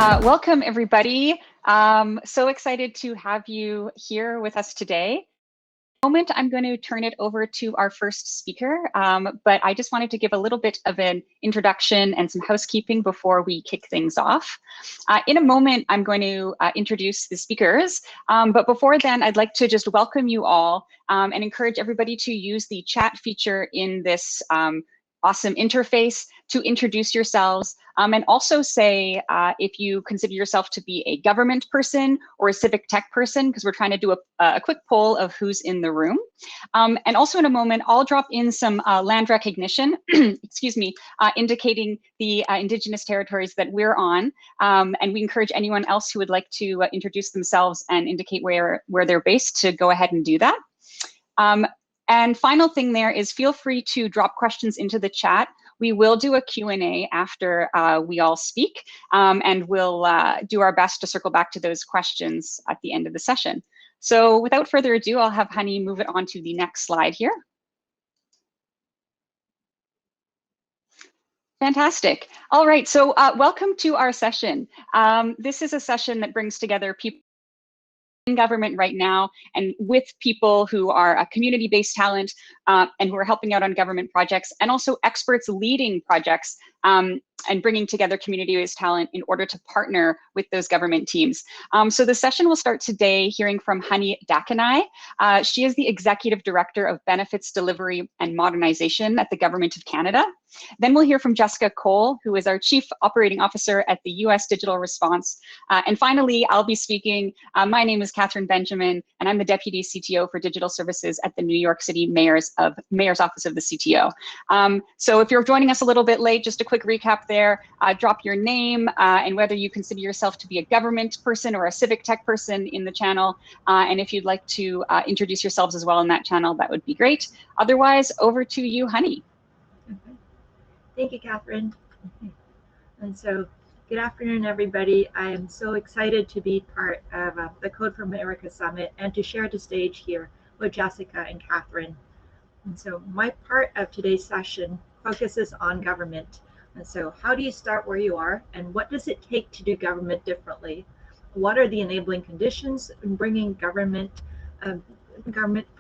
Welcome, everybody. So excited to have you here with us today. Moment, I'm going to turn it over to our first speaker, but I just wanted to give a little bit of an introduction and some housekeeping before we kick things off. In a moment, I'm going to introduce the speakers, but before then, I'd like to just welcome you all and encourage everybody to use the chat feature in this awesome interface to introduce yourselves and also say if you consider yourself to be a government person or a civic tech person, because we're trying to do a quick poll of who's in the room. And also in a moment, I'll drop in some land recognition, excuse me, indicating the Indigenous territories that we're on. And we encourage anyone else who would like to introduce themselves and indicate where they're based to go ahead and do that. And final thing there is feel free to drop questions into the chat. We will do a Q&A after we all speak, and we'll do our best to circle back to those questions at the end of the session. So without further ado, I'll have Honey move it on to the next slide here. Fantastic. All right, so welcome to our session. This is a session that brings together people in government right now and with people who are community-based talent and who are helping out on government projects, and also experts leading projects and bringing together community-based talent in order to partner with those government teams. So the session will start today hearing from Honey Dakanai. She is the Executive Director of Benefits Delivery and Modernization at the Government of Canada. Then we'll hear from Jessica Cole, who is our Chief Operating Officer at the US Digital Response. And finally, I'll be speaking. My name is Catherine Benjamin, and I'm the Deputy CTO for Digital Services at the New York City Mayor's Office of the CTO. So if you're joining us a little bit late, just a quick recap there, drop your name and whether you consider yourself to be a government person or a civic tech person in the channel. And if you'd like to introduce yourselves as well in that channel, that would be great. Otherwise, over to you, Honey. Okay. Thank you, Catherine. And so, good afternoon, everybody. I am so excited to be part of the Code for America Summit and to share the stage here with Jessica and Catherine. And so my part of today's session focuses on government. And so how do you start where you are, and what does it take to do government differently? What are the enabling conditions in bringing for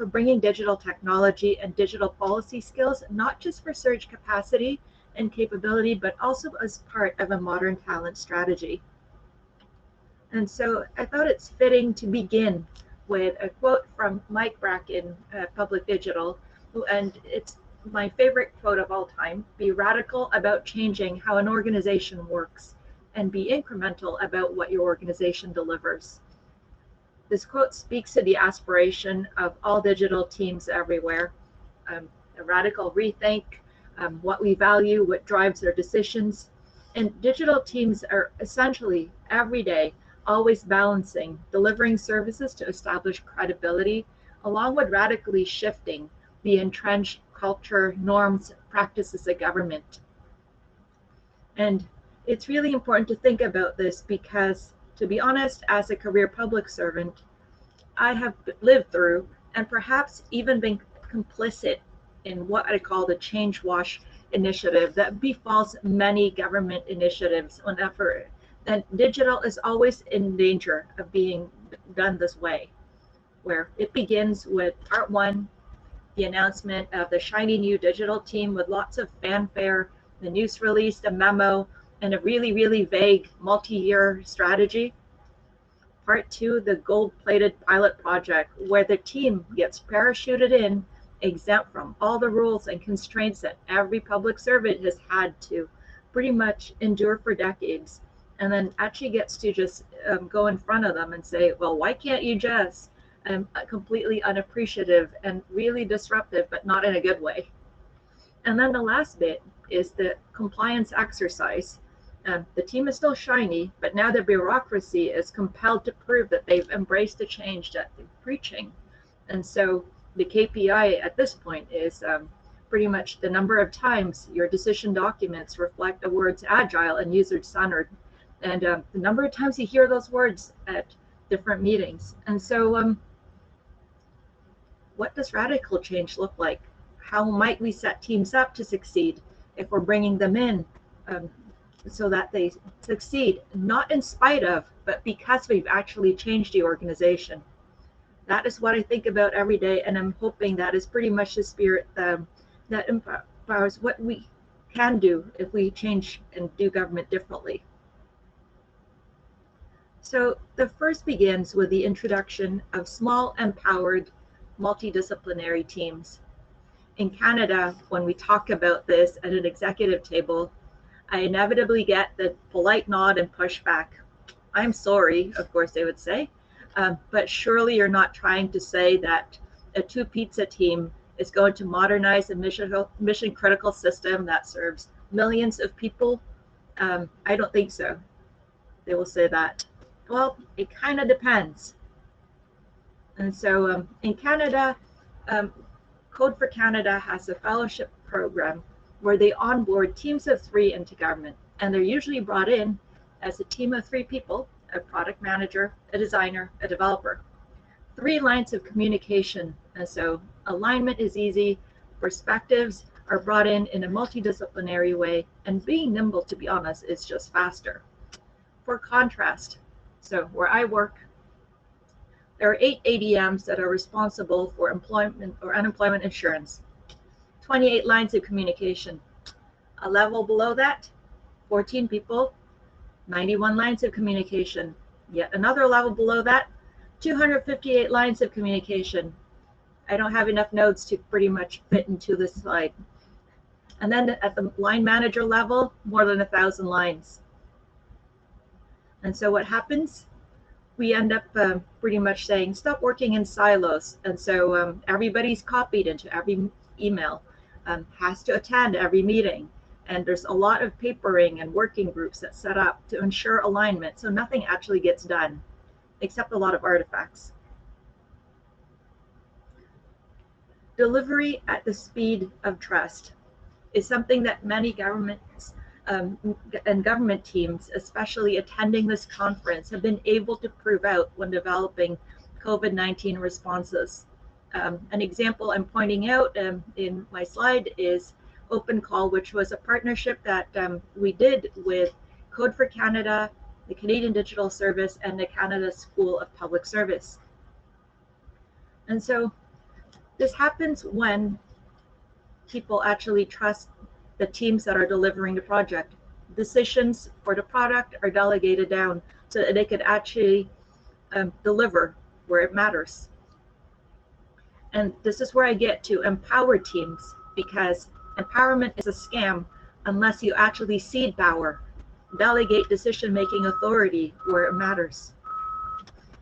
bringing digital technology and digital policy skills, not just for surge capacity and capability, but also as part of a modern talent strategy? And so I thought it's fitting to begin with a quote from Mike Bracken, Public Digital, and it's my favorite quote of all time: be radical about changing how an organization works and be incremental about what your organization delivers. This quote speaks to the aspiration of all digital teams everywhere, a radical rethink, what we value, what drives their decisions. And digital teams are essentially every day always balancing delivering services to establish credibility, along with radically shifting the entrenched culture, norms, practices of government. And it's really important to think about this because, to be honest, as a career public servant, I have lived through and perhaps even been complicit in what I call the change wash initiative that befalls many government initiatives on effort. And digital is always in danger of being done this way, where it begins with part one, the announcement of the shiny new digital team with lots of fanfare, the news release, a memo, and a really, really vague multi-year strategy. Part two, the gold-plated pilot project, where the team gets parachuted in, exempt from all the rules and constraints that every public servant has had to pretty much endure for decades, and then actually gets to just go in front of them and say, well, why can't you just? Completely unappreciative and really disruptive, but not in a good way. And then the last bit is the compliance exercise. The team is still shiny, but now the bureaucracy is compelled to prove that they've embraced the change that they're preaching. And so the KPI at this point is pretty much the number of times your decision documents reflect the words agile and user-centered, and the number of times you hear those words at different meetings. And so what does radical change look like? How might we set teams up to succeed if we're bringing them in? so that they succeed, not in spite of, but because we've actually changed the organization. That is what I think about every day, and I'm hoping that is pretty much the spirit that empowers what we can do if we change and do government differently. So the first begins with the introduction of small, empowered, multidisciplinary teams. In Canada, when we talk about this at an executive table, I inevitably get the polite nod and pushback. I'm sorry, of course they would say, but surely you're not trying to say that a two pizza team is going to modernize a mission critical system that serves millions of people. I don't think so. They will say that. Well, it kind of depends. And so in Canada, um, Code for Canada has a fellowship program where they onboard teams of 3 into government. And they're usually brought in as a team of 3 people, a product manager, a designer, a developer. 3 lines of communication. And so alignment is easy, perspectives are brought in a multidisciplinary way, and being nimble, to be honest, is just faster. For contrast, so where I work, there are 8 ADMs that are responsible for employment or unemployment insurance, 28 lines of communication. A level below that, 14 people, 91 lines of communication. Yet another level below that, 258 lines of communication. I don't have enough nodes to pretty much fit into this slide. And then at the line manager level, more than 1,000 lines. And so what happens? We end up pretty much saying, stop working in silos. And so everybody's copied into every email, has to attend every meeting. And there's a lot of papering and working groups that set up to ensure alignment. So nothing actually gets done, except a lot of artifacts. Delivery at the speed of trust is something that many governments and government teams, especially attending this conference, have been able to prove out when developing COVID-19 responses. An example I'm pointing out in my slide is Open Call, which was a partnership that we did with Code for Canada, the Canadian Digital Service, and the Canada School of Public Service. And so this happens when people actually trust the teams that are delivering the project. Decisions for the product are delegated down so that they could actually deliver where it matters. And this is where I get to empower teams, because empowerment is a scam unless you actually seed power, delegate decision-making authority where it matters.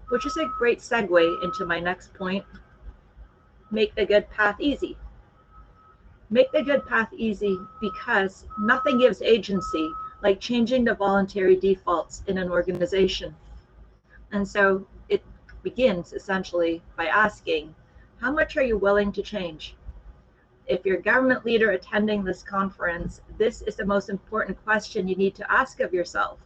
Which is a great segue into my next point, make the good path easy. Make the good path easy because nothing gives agency like changing the voluntary defaults in an organization. And so it begins essentially by asking, how much are you willing to change? If you're a government leader attending this conference, this is the most important question you need to ask of yourself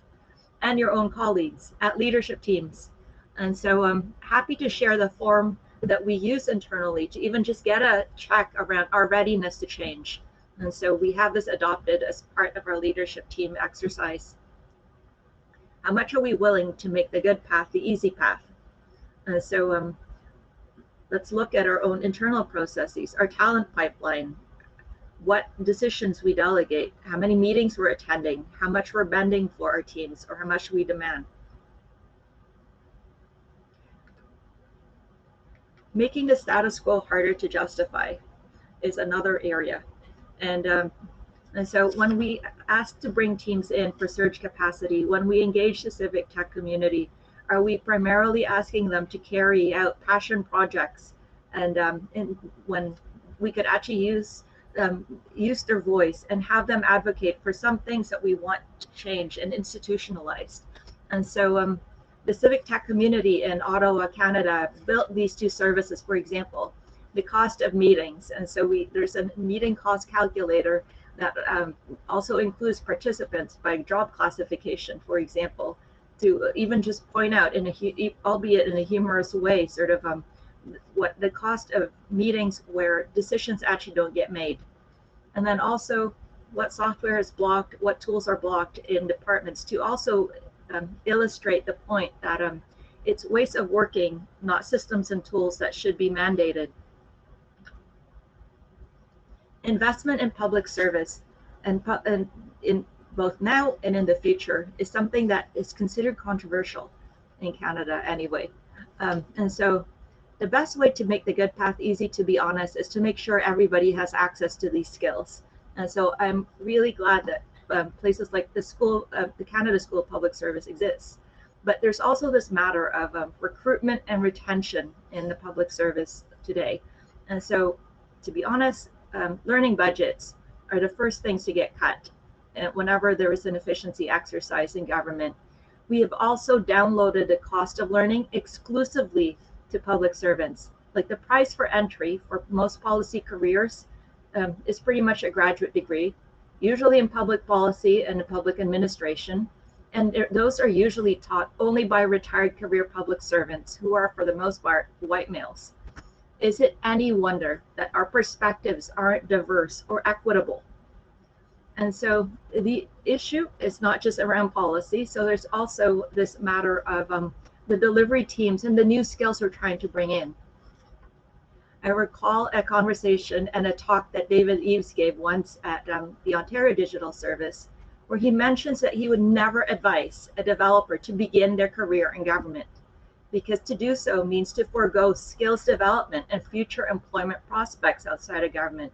and your own colleagues at leadership teams. And so I'm happy to share the form that we use internally to even just get a check around our readiness to change. And so we have this adopted as part of our leadership team exercise. How much are we willing to make the good path the easy path? And so let's look at our own internal processes, our talent pipeline, what decisions we delegate, how many meetings we're attending, how much we're bending for our teams, or how much we demand. Making the status quo harder to justify is another area. And so when we ask to bring teams in for surge capacity, when we engage the civic tech community, are we primarily asking them to carry out passion projects? And when we could actually use their voice and have them advocate for some things that we want to change and institutionalized. And so the civic tech community in Ottawa, Canada, built these 2 services. For example, the cost of meetings. And so there's a meeting cost calculator that also includes participants by job classification, for example, to even just point out, albeit in a humorous way, sort of what the cost of meetings where decisions actually don't get made. And then also what software is blocked, what tools are blocked in departments, to also illustrate the point that it's ways of working, not systems and tools, that should be mandated. Investment in public service and in both now and in the future is something that is considered controversial in Canada anyway. And so the best way to make the good path easy, to be honest, is to make sure everybody has access to these skills. And so I'm really glad that places like the Canada School of Public Service exists. But there's also this matter of recruitment and retention in the public service today. And so, to be honest, learning budgets are the first things to get cut whenever there is an efficiency exercise in government. We have also downloaded the cost of learning exclusively to public servants. Like, the price for entry for most policy careers is pretty much a graduate degree, usually in public policy and public administration. And those are usually taught only by retired career public servants, who are, for the most part, white males. Is it any wonder that our perspectives aren't diverse or equitable? And so the issue is not just around policy. So there's also this matter of the delivery teams and the new skills we're trying to bring in. I recall a conversation and a talk that David Eves gave once at the Ontario Digital Service, where he mentions that he would never advise a developer to begin their career in government, because to do so means to forego skills development and future employment prospects outside of government.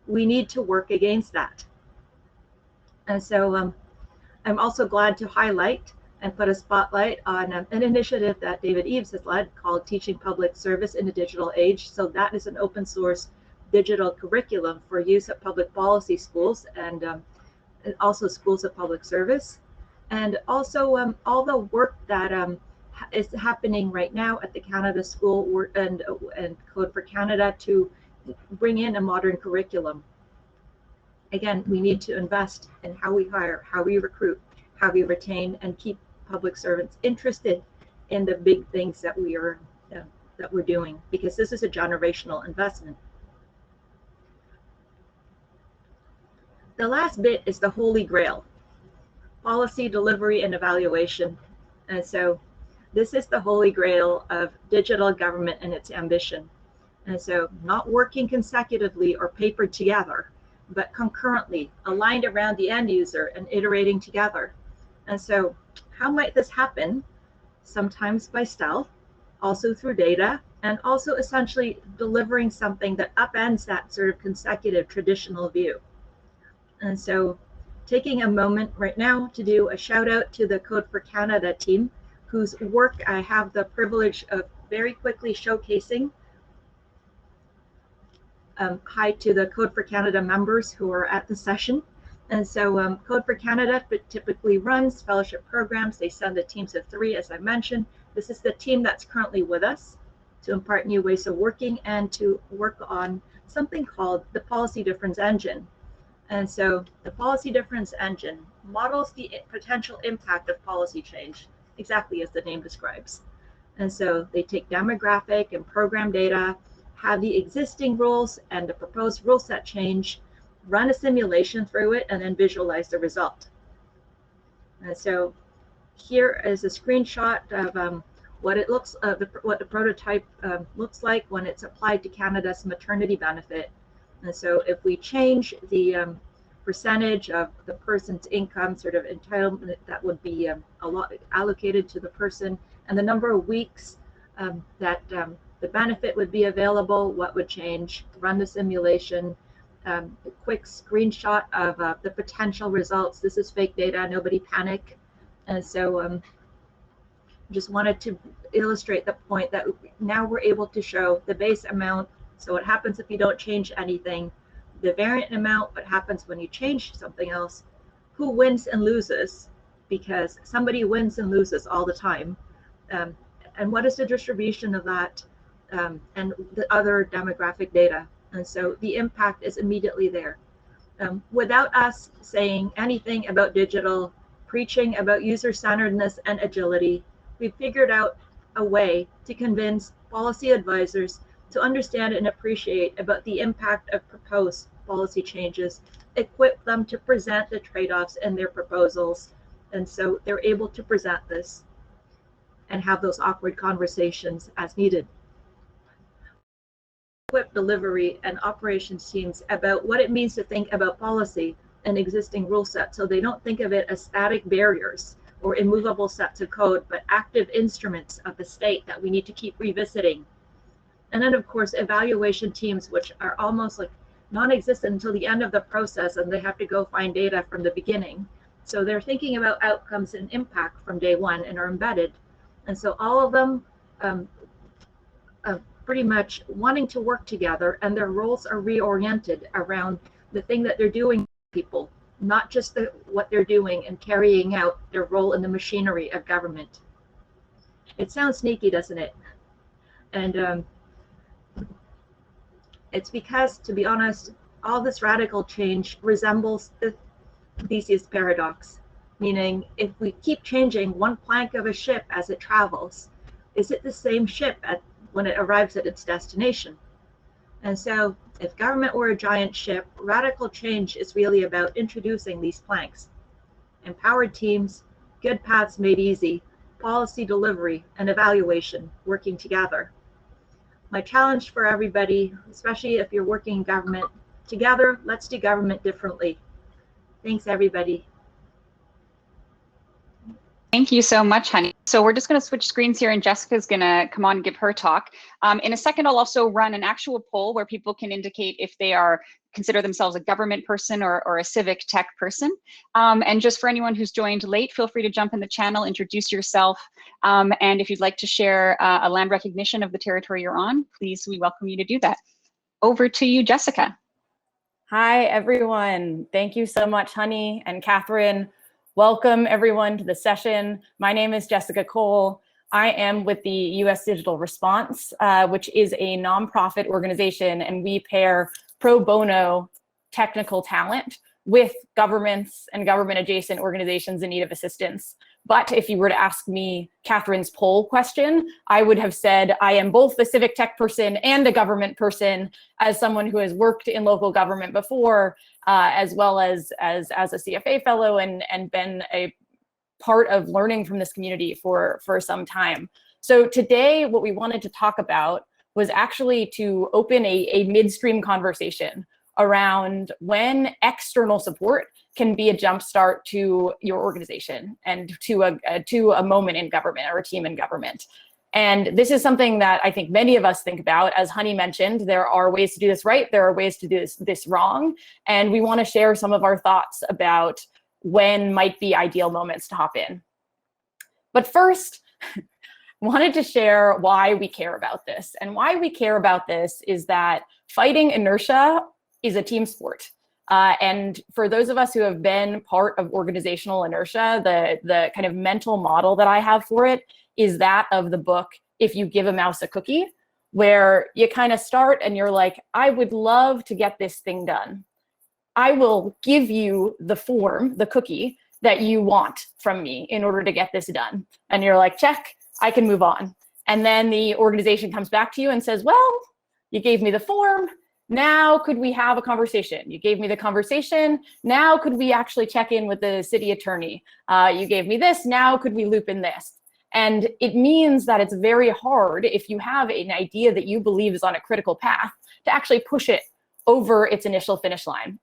We need to work against that. And so I'm also glad to highlight and put a spotlight on an initiative that David Eves has led called Teaching Public Service in the Digital Age. So that is an open source digital curriculum for use at public policy schools and also schools of public service. And also all the work that is happening right now at the Canada School and Code for Canada to bring in a modern curriculum. Again, we need to invest in how we hire, how we recruit, how we retain, and keep public servants interested in the big things that we're doing, because this is a generational investment. The last bit is the holy grail: policy, delivery, and evaluation. And so this is the holy grail of digital government and its ambition. And so not working consecutively or papered together, but concurrently, aligned around the end user and iterating together. And so how might this happen? Sometimes by stealth, also through data, and also essentially delivering something that upends that sort of consecutive traditional view. And so taking a moment right now to do a shout out to the Code for Canada team, whose work I have the privilege of very quickly showcasing. Hi to the Code for Canada members who are at the session. And so Code for Canada typically runs fellowship programs. They send a teams of 3, as I mentioned. This is the team that's currently with us to impart new ways of working and to work on something called the Policy Difference Engine. And so the Policy Difference Engine models the potential impact of policy change, exactly as the name describes. And so they take demographic and program data, have the existing rules and the proposed rule set change, run a simulation through it, and then visualize the result. And so here is a screenshot of what it looks, what the prototype looks like when it's applied to Canada's maternity benefit. And so if we change the percentage of the person's income, sort of entitlement that would be allocated to the person, and the number of weeks that the benefit would be available, what would change? Run the simulation. A quick screenshot of the potential results. This is fake data, nobody panic. And so just wanted to illustrate the point that now we're able to show the base amount. So what happens if you don't change anything? The variant amount, what happens when you change something else? Who wins and loses? Because somebody wins and loses all the time. And what is the distribution of that and the other demographic data? And so the impact is immediately there. Without us saying anything about digital, preaching about user-centeredness and agility, we've figured out a way to convince policy advisors to understand and appreciate about the impact of proposed policy changes, equip them to present the trade-offs in their proposals. And so they're able to present this and have those awkward conversations as needed. Equip delivery and operations teams about what it means to think about policy and existing rule sets, so they don't think of it as static barriers or immovable sets of code, but active instruments of the state that we need to keep revisiting. And then, of course, evaluation teams, which are almost like non-existent until the end of the process, and they have to go find data from the beginning. So they're thinking about outcomes and impact from day one and are embedded. And so all of them pretty much wanting to work together, and their roles are reoriented around the thing that they're doing for people, not just what they're doing and carrying out their role in the machinery of government. It sounds sneaky, doesn't it? And it's because, to be honest, all this radical change resembles the Theseus paradox, meaning if we keep changing one plank of a ship as it travels, is it the same ship when it arrives at its destination? And so if government were a giant ship, radical change is really about introducing these planks. Empowered teams, good paths made easy, policy delivery, and evaluation working together. My challenge for everybody, especially if you're working in government, together, let's do government differently. Thanks, everybody. Thank you so much, Honey. So we're just going to switch screens here, and Jessica's going to come on and give her talk. In a second, I'll also run an actual poll where people can indicate if they consider themselves a government person or a civic tech person. And just for anyone who's joined late, feel free to jump in the channel, introduce yourself. And if you'd like to share a land recognition of the territory you're on, please, we welcome you to do that. Over to you, Jessica. Hi, everyone. Thank you so much, Honey and Catherine. Welcome, everyone, to the session. My name is Jessica Cole. I am with the U.S. Digital Response, which is a nonprofit organization, and we pair pro bono technical talent with governments and government-adjacent organizations in need of assistance. But if you were to ask me Catherine's poll question, I would have said I am both a civic tech person and a government person, as someone who has worked in local government before, as well as a CFA fellow and been a part of learning from this community for some time. So today, what we wanted to talk about was actually to open a midstream conversation around when external support can be a jumpstart to your organization and to a moment in government or a team in government. And this is something that I think many of us think about. As Honey mentioned, there are ways to do this right, there are ways to do this wrong, and we want to share some of our thoughts about when might be ideal moments to hop in. But first, wanted to share why we care about this. And why we care about this is that fighting inertia is a team sport. And for those of us who have been part of organizational inertia, the kind of mental model that I have for it is that of the book, If You Give a Mouse a Cookie, where you kind of start and you're like, I would love to get this thing done. I will give you the form, the cookie that you want from me in order to get this done. And you're like, check, I can move on. And then the organization comes back to you and says, well, you gave me the form. Now could we have a conversation? You gave me the conversation. Now could we actually check in with the city attorney? You gave me this. Now could we loop in this? And it means that it's very hard, if you have an idea that you believe is on a critical path, to actually push it over its initial finish line.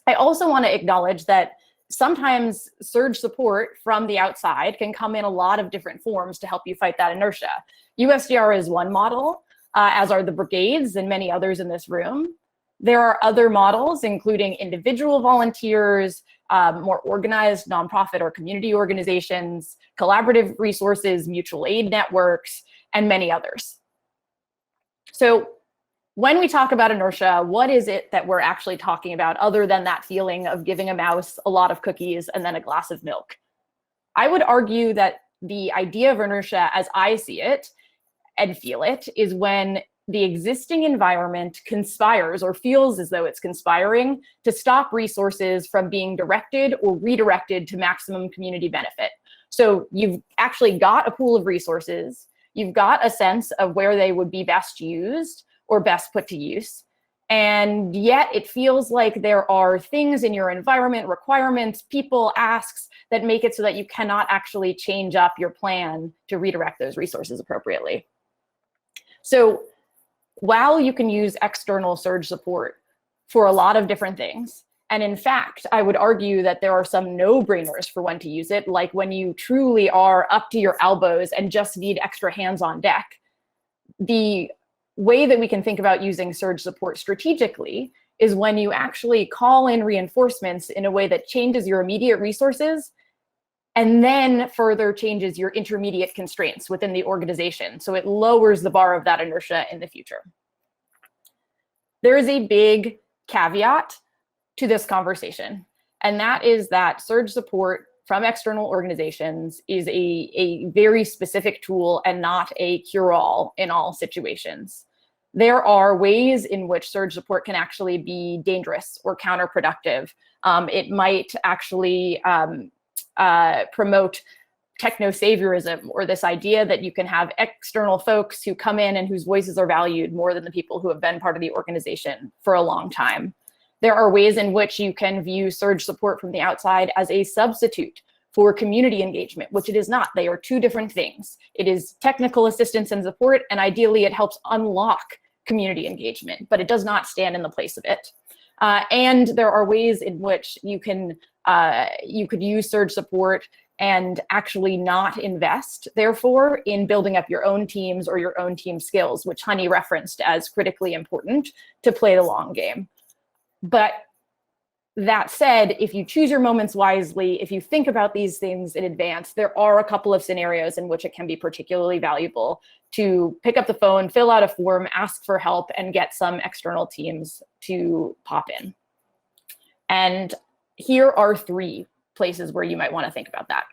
I also want to acknowledge that sometimes surge support from the outside can come in a lot of different forms to help you fight that inertia. USDR is one model, as are the brigades and many others in this room. There are other models, including individual volunteers, more organized nonprofit or community organizations, collaborative resources, mutual aid networks, and many others. So when we talk about inertia, what is it that we're actually talking about other than that feeling of giving a mouse a lot of cookies and then a glass of milk? I would argue that the idea of inertia, as I see it and feel it, is when the existing environment conspires or feels as though it's conspiring to stop resources from being directed or redirected to maximum community benefit. So you've actually got a pool of resources, you've got a sense of where they would be best used or best put to use, And yet it feels like there are things in your environment, requirements, people, asks that make it so that you cannot actually change up your plan to redirect those resources appropriately. So while you can use external surge support for a lot of different things, and in fact, I would argue that there are some no-brainers for when to use it, like when you truly are up to your elbows and just need extra hands on deck. The way that we can think about using surge support strategically is when you actually call in reinforcements in a way that changes your immediate resources and then further changes your intermediate constraints within the organization. So it lowers the bar of that inertia in the future. There is a big caveat to this conversation, and that is that surge support from external organizations is a very specific tool and not a cure-all in all situations. There are ways in which surge support can actually be dangerous or counterproductive. It might actually promote techno-saviorism, or this idea that you can have external folks who come in and whose voices are valued more than the people who have been part of the organization for a long time. There are ways in which you can view surge support from the outside as a substitute for community engagement, which it is not. They are two different things. It is technical assistance and support, and ideally it helps unlock community engagement, but it does not stand in the place of it. And there are ways in which you could use surge support and actually not invest, therefore, in building up your own teams or your own team skills, which Honey referenced as critically important to play the long game. But that said, if you choose your moments wisely, if you think about these things in advance, there are a couple of scenarios in which it can be particularly valuable to pick up the phone, fill out a form, ask for help, and get some external teams to pop in. And here are 3 places where you might want to think about that.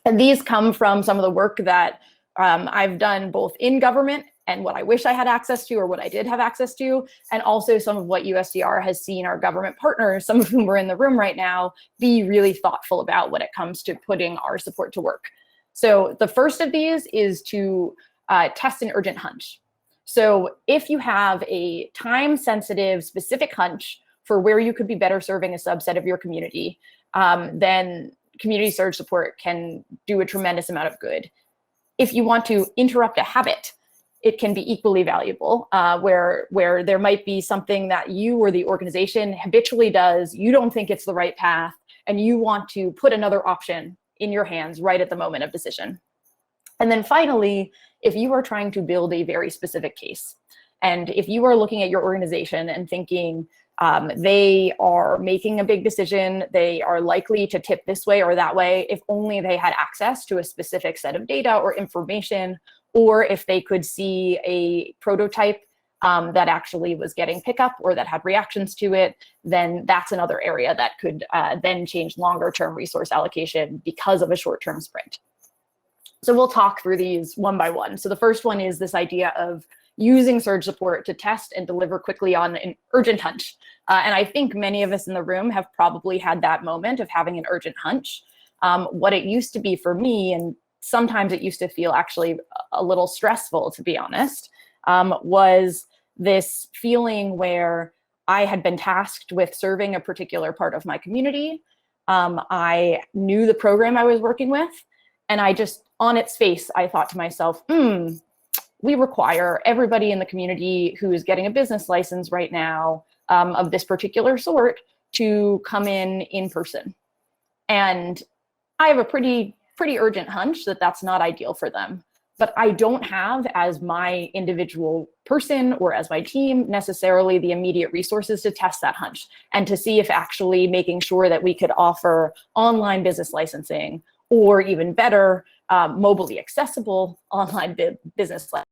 And these come from some of the work that I've done both in government and what I wish I had access to or what I did have access to, and also some of what USDR has seen our government partners, some of whom are in the room right now, be really thoughtful about when it comes to putting our support to work. So the first of these is to test an urgent hunch. So if you have a time-sensitive, specific hunch for where you could be better serving a subset of your community, then community surge support can do a tremendous amount of good. If you want to interrupt a habit, it can be equally valuable, where there might be something that you or the organization habitually does, you don't think it's the right path, and you want to put another option in your hands right at the moment of decision. And then finally, if you are trying to build a very specific case, and if you are looking at your organization and thinking, they are making a big decision, they are likely to tip this way or that way, if only they had access to a specific set of data or information, or if they could see a prototype that actually was getting pickup or that had reactions to it, then that's another area that could then change longer term resource allocation because of a short-term sprint. So we'll talk through these one by one. So the first one is this idea of using surge support to test and deliver quickly on an urgent hunch. And I think many of us in the room have probably had that moment of having an urgent hunch. What it used to be for me, and sometimes it used to feel actually a little stressful, to be honest, was this feeling where I had been tasked with serving a particular part of my community. I knew the program I was working with, and I just, on its face, I thought to myself, we require everybody in the community who is getting a business license right now of this particular sort to come in person. And I have a pretty urgent hunch that that's not ideal for them. But I don't have, as my individual person or as my team, necessarily the immediate resources to test that hunch and to see if actually making sure that we could offer online business licensing, or even better, mobilely accessible online business licensing.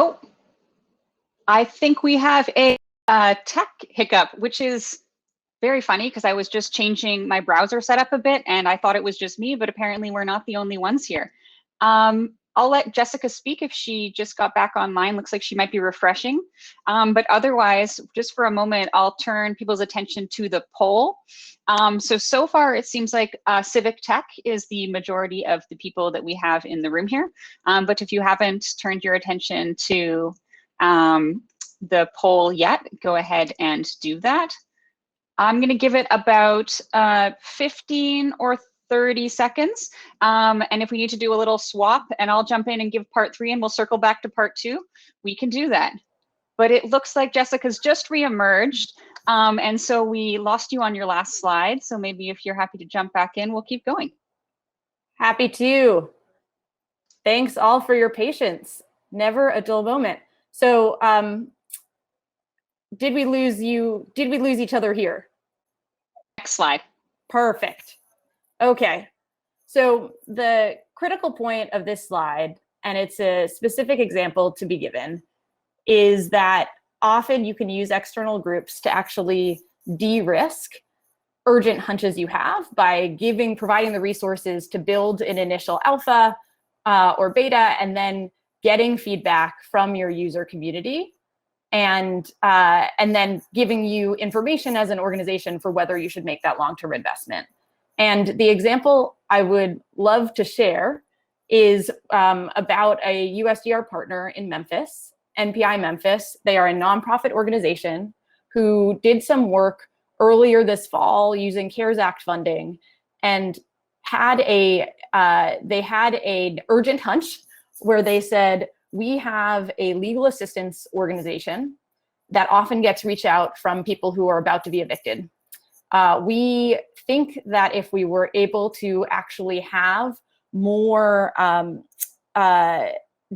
Oh, I think we have a tech hiccup, which is very funny because I was just changing my browser setup a bit and I thought it was just me, but apparently we're not the only ones here. I'll let Jessica speak if she just got back online. Looks like she might be refreshing. But otherwise, just for a moment, I'll turn people's attention to the poll. So far, it seems like civic tech is the majority of the people that we have in the room here. But if you haven't turned your attention to the poll yet, go ahead and do that. I'm going to give it about 15 or 30 seconds. And if we need to do a little swap and I'll jump in and give part 3 and we'll circle back to part 2, we can do that. But it looks like Jessica's just re-emerged. And so we lost you on your last slide. So maybe if you're happy to jump back in, we'll keep going. Happy to. Thanks all for your patience. Never a dull moment. So did we lose you? Did we lose each other here? Next slide. Perfect. Okay. So the critical point of this slide, and it's a specific example to be given, is that often you can use external groups to actually de-risk urgent hunches you have by providing the resources to build an initial alpha or beta, and then getting feedback from your user community, and then giving you information as an organization for whether you should make that long-term investment. And the example I would love to share is about a USDR partner in Memphis, NPI Memphis. They are a nonprofit organization who did some work earlier this fall using CARES Act funding, and they had an urgent hunch where they said, we have a legal assistance organization that often gets reach out from people who are about to be evicted. We think that if we were able to actually have more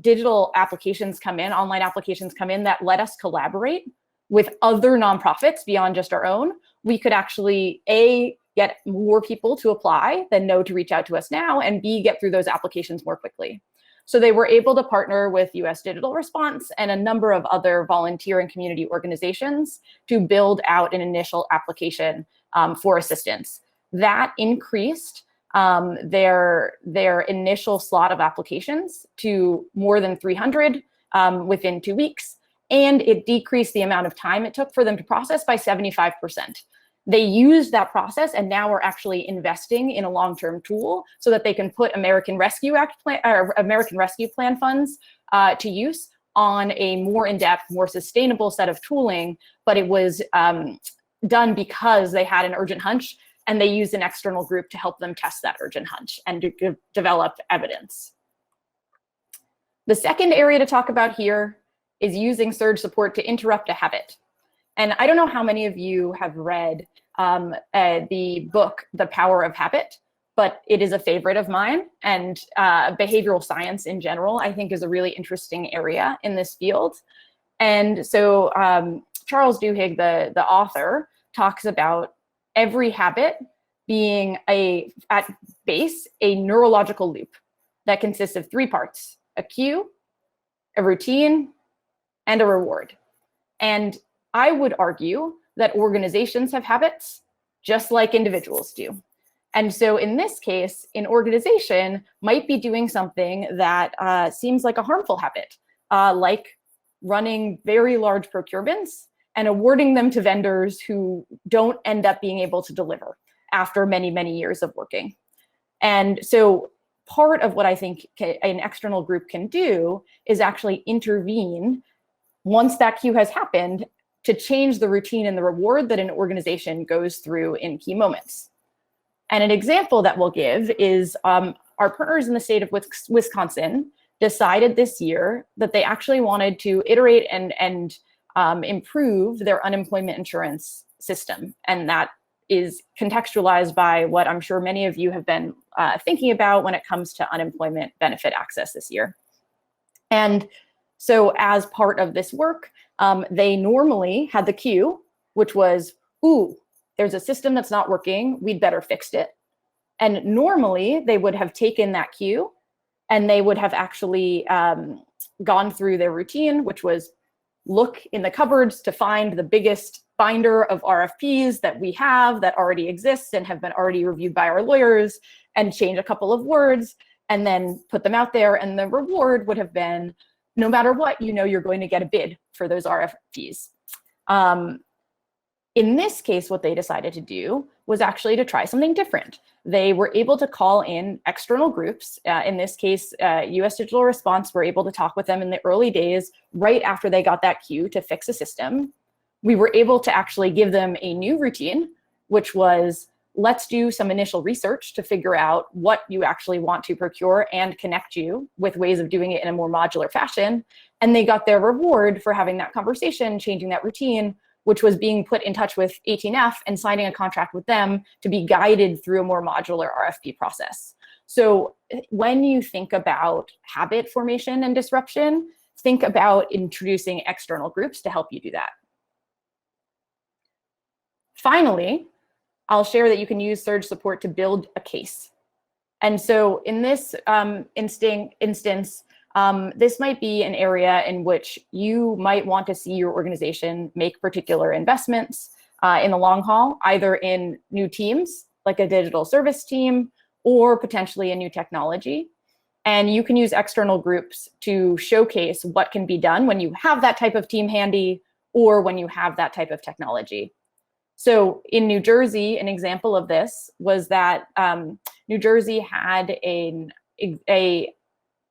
digital applications come in, online applications come in that let us collaborate with other nonprofits beyond just our own, we could actually, A, get more people to apply than know to reach out to us now, and B, get through those applications more quickly. So they were able to partner with US Digital Response and a number of other volunteer and community organizations to build out an initial application for assistance. That increased their initial slot of applications to more than 300 within 2 weeks, and it decreased the amount of time it took for them to process by 75%. They used that process and now are actually investing in a long-term tool so that they can put American Rescue Plan funds to use on a more in-depth, more sustainable set of tooling. But it was done because they had an urgent hunch, and they used an external group to help them test that urgent hunch and to develop evidence. The second area to talk about here is using surge support to interrupt a habit. And I don't know how many of you have read the book, The Power of Habit, but it is a favorite of mine. And behavioral science in general, I think, is a really interesting area in this field. And so Charles Duhigg, the author, talks about every habit being at base a neurological loop that consists of 3 parts: a cue, a routine, and a reward. And I would argue that organizations have habits just like individuals do. And so in this case, an organization might be doing something that seems like a harmful habit, like running very large procurements and awarding them to vendors who don't end up being able to deliver after many, many years of working. And so part of what I think an external group can do is actually intervene once that cue has happened to change the routine and the reward that an organization goes through in key moments. And an example that we'll give is our partners in the state of Wisconsin decided this year that they actually wanted to iterate and improve their unemployment insurance system. And that is contextualized by what I'm sure many of you have been thinking about when it comes to unemployment benefit access this year. And so as part of this work, they normally had the cue, which was, ooh, there's a system that's not working, we'd better fix it. And normally they would have taken that cue and they would have actually gone through their routine, which was look in the cupboards to find the biggest binder of RFPs that we have that already exists and have been already reviewed by our lawyers and change a couple of words and then put them out there. And the reward would have been, no matter what, you know, you're going to get a bid for those RFPs. In this case, what they decided to do was actually to try something different. They were able to call in external groups. In this case, US Digital Response were able to talk with them in the early days, right after they got that cue to fix a system. We were able to actually give them a new routine, which was, let's do some initial research to figure out what you actually want to procure and connect you with ways of doing it in a more modular fashion. And they got their reward for having that conversation, changing that routine, which was being put in touch with 18F and signing a contract with them to be guided through a more modular RFP process. So when you think about habit formation and disruption, think about introducing external groups to help you do that. Finally, I'll share that you can use surge support to build a case. And so in this instance, this might be an area in which you might want to see your organization make particular investments in the long haul, either in new teams, like a digital service team, or potentially a new technology. And you can use external groups to showcase what can be done when you have that type of team handy or when you have that type of technology. So in New Jersey, an example of this was that New Jersey had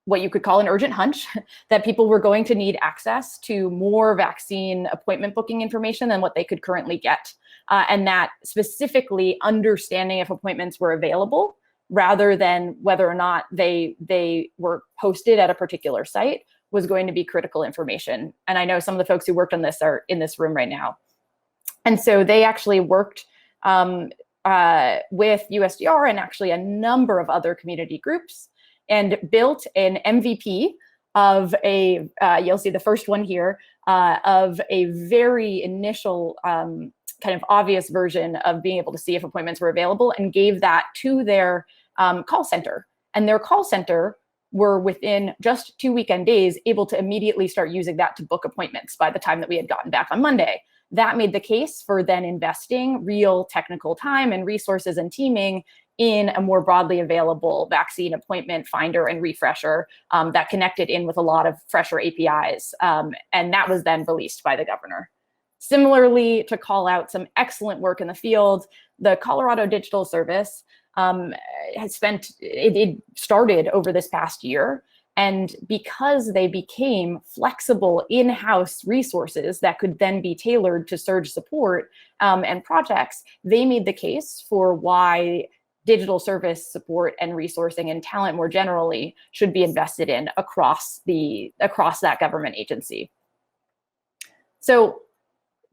what you could call an urgent hunch that people were going to need access to more vaccine appointment booking information than what they could currently get. And that specifically understanding if appointments were available rather than whether or not they were posted at a particular site was going to be critical information. And I know some of the folks who worked on this are in this room right now. And so they actually worked with USDR and actually a number of other community groups and built an MVP of you'll see the first one here, of a very initial kind of obvious version of being able to see if appointments were available, and gave that to their call center. And their call center were within just 2 weekend days able to immediately start using that to book appointments by the time that we had gotten back on Monday. That made the case for then investing real technical time and resources and teaming in a more broadly available vaccine appointment finder and refresher that connected in with a lot of fresher APIs. And that was then released by the governor. Similarly, to call out some excellent work in the field, the Colorado Digital Service it started over this past year. And because they became flexible in-house resources that could then be tailored to surge support and projects, they made the case for why digital service support and resourcing and talent more generally should be invested in across that government agency. So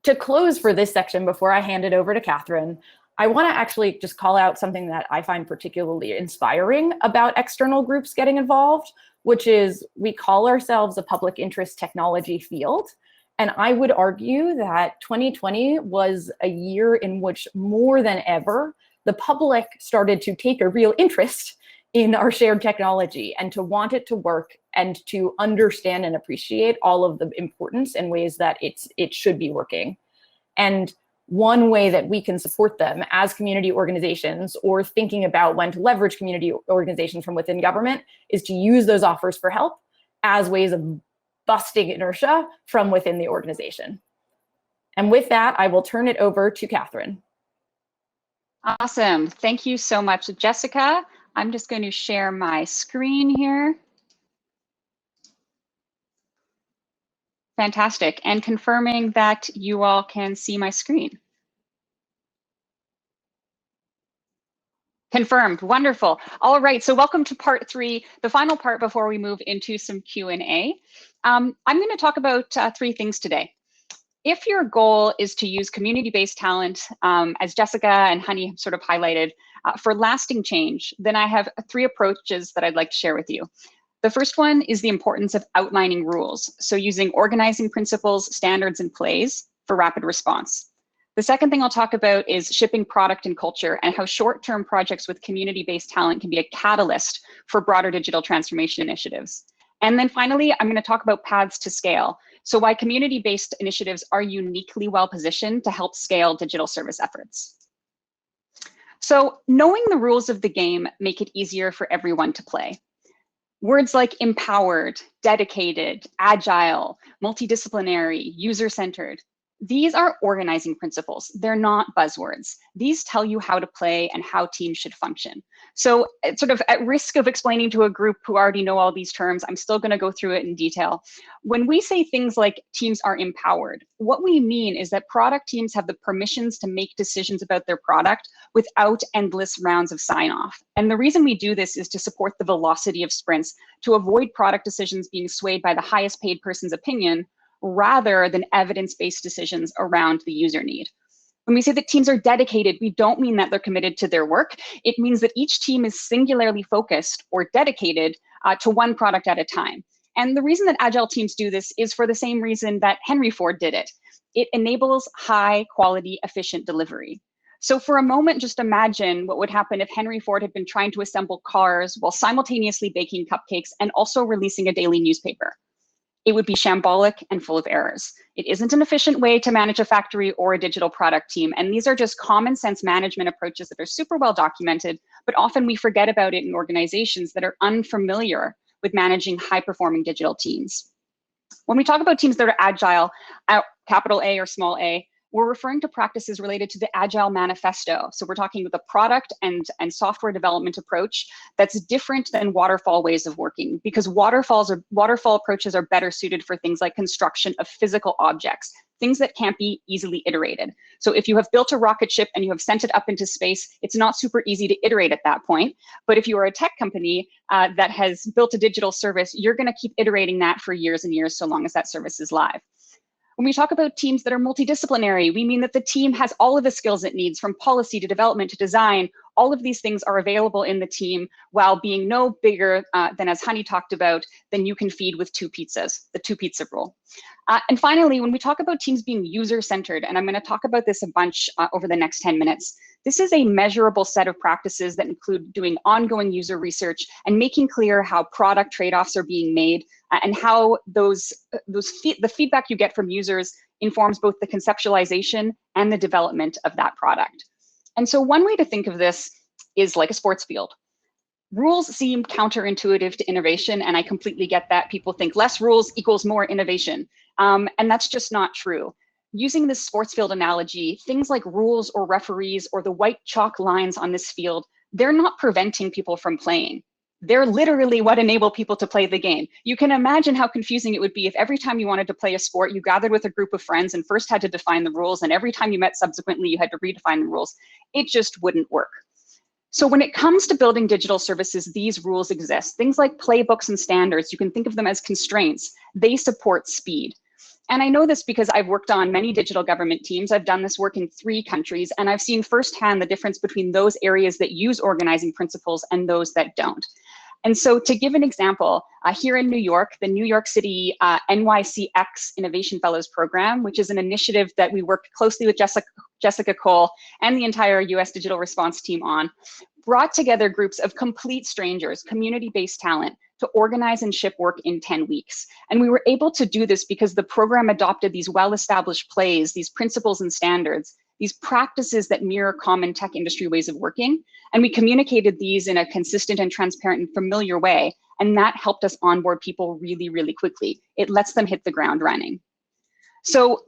to close for this section, before I hand it over to Catherine, I want to actually just call out something that I find particularly inspiring about external groups getting involved, which is we call ourselves a public interest technology field. And I would argue that 2020 was a year in which more than ever, the public started to take a real interest in our shared technology and to want it to work and to understand and appreciate all of the importance and ways that it should be working. And one way that we can support them as community organizations or thinking about when to leverage community organizations from within government is to use those offers for help as ways of busting inertia from within the organization. And with that, I will turn it over to Catherine. Awesome. Thank you so much, Jessica. I'm just going to share my screen here. Fantastic. And confirming that you all can see my screen. Confirmed. Wonderful. All right. So welcome to part 3, the final part before we move into some Q&A. I'm going to talk about 3 things today. If your goal is to use community-based talent, as Jessica and Honey sort of highlighted, for lasting change, then I have 3 approaches that I'd like to share with you. The first one is the importance of outlining rules. So using organizing principles, standards, and plays for rapid response. The second thing I'll talk about is shipping product and culture and how short-term projects with community-based talent can be a catalyst for broader digital transformation initiatives. And then finally, I'm going to talk about paths to scale, so why community-based initiatives are uniquely well positioned to help scale digital service efforts. So knowing the rules of the game make it easier for everyone to play. Words like empowered, dedicated, agile, multidisciplinary, user-centered, these are organizing principles. They're not buzzwords. These tell you how to play and how teams should function. So sort of at risk of explaining to a group who already know all these terms, I'm still going to go through it in detail. When we say things like teams are empowered, what we mean is that product teams have the permissions to make decisions about their product without endless rounds of sign-off. And the reason we do this is to support the velocity of sprints, to avoid product decisions being swayed by the highest paid person's opinion, rather than evidence-based decisions around the user need. When we say that teams are dedicated, we don't mean that they're committed to their work. It means that each team is singularly focused or dedicated to one product at a time. And the reason that agile teams do this is for the same reason that Henry Ford did it. It enables high quality, efficient delivery. So for a moment, just imagine what would happen if Henry Ford had been trying to assemble cars while simultaneously baking cupcakes and also releasing a daily newspaper. It would be shambolic and full of errors. It isn't an efficient way to manage a factory or a digital product team. And these are just common sense management approaches that are super well documented, but often we forget about it in organizations that are unfamiliar with managing high performing digital teams. When we talk about teams that are agile, capital A or small a, we're referring to practices related to the Agile Manifesto. So we're talking with a product and software development approach that's different than waterfall ways of working, because waterfall approaches are better suited for things like construction of physical objects, things that can't be easily iterated. So if you have built a rocket ship and you have sent it up into space, it's not super easy to iterate at that point. But if you are a tech company that has built a digital service, you're going to keep iterating that for years and years so long as that service is live. When we talk about teams that are multidisciplinary, we mean that the team has all of the skills it needs, from policy to development to design. All of these things are available in the team while being no bigger than, as Honey talked about, than you can feed with 2 pizzas, the 2 pizza rule. And finally, when we talk about teams being user-centered, and I'm going to talk about this a bunch over the next 10 minutes, this is a measurable set of practices that include doing ongoing user research and making clear how product trade-offs are being made and how the feedback you get from users informs both the conceptualization and the development of that product. And so one way to think of this is like a sports field. Rules seem counterintuitive to innovation, and I completely get that. People think less rules equals more innovation, and that's just not true. Using this sports field analogy, things like rules or referees or the white chalk lines on this field, they're not preventing people from playing. They're literally what enable people to play the game. You can imagine how confusing it would be if every time you wanted to play a sport, you gathered with a group of friends and first had to define the rules, and every time you met subsequently, you had to redefine the rules. It just wouldn't work. So when it comes to building digital services, these rules exist. Things like playbooks and standards, you can think of them as constraints. They support speed. And I know this because I've worked on many digital government teams. I've done this work in 3 countries, and I've seen firsthand the difference between those areas that use organizing principles and those that don't. And so to give an example, here in New York, the New York City NYCX Innovation Fellows Program, which is an initiative that we worked closely with Jessica Cole and the entire US Digital Response team on, brought together groups of complete strangers, community-based talent, to organize and ship work in 10 weeks. And we were able to do this because the program adopted these well-established plays, these principles and standards, these practices that mirror common tech industry ways of working. And we communicated these in a consistent and transparent and familiar way. And that helped us onboard people really, really quickly. It lets them hit the ground running. So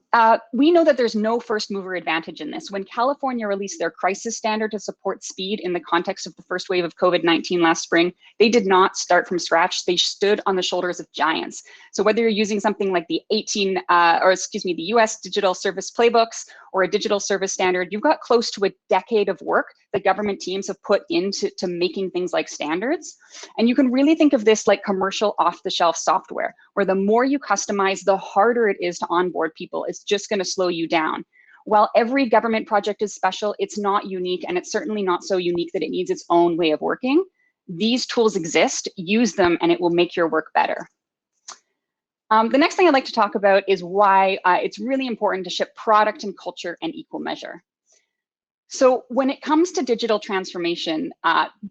we know that there's no first mover advantage in this. When California released their crisis standard to support speed in the context of the first wave of COVID-19 last spring, they did not start from scratch. They stood on the shoulders of giants. So whether you're using something like the the US Digital Service Playbooks or a digital service standard, you've got close to a decade of work that government teams have put into making things like standards. And you can really think of this like commercial off-the-shelf software, where the more you customize, the harder it is to onboard people. It's just going to slow you down. While every government project is special, it's not unique, and it's certainly not so unique that it needs its own way of working. These tools exist, use them, and it will make your work better. The next thing I'd like to talk about is why it's really important to ship product and culture in equal measure. So when it comes to digital transformation,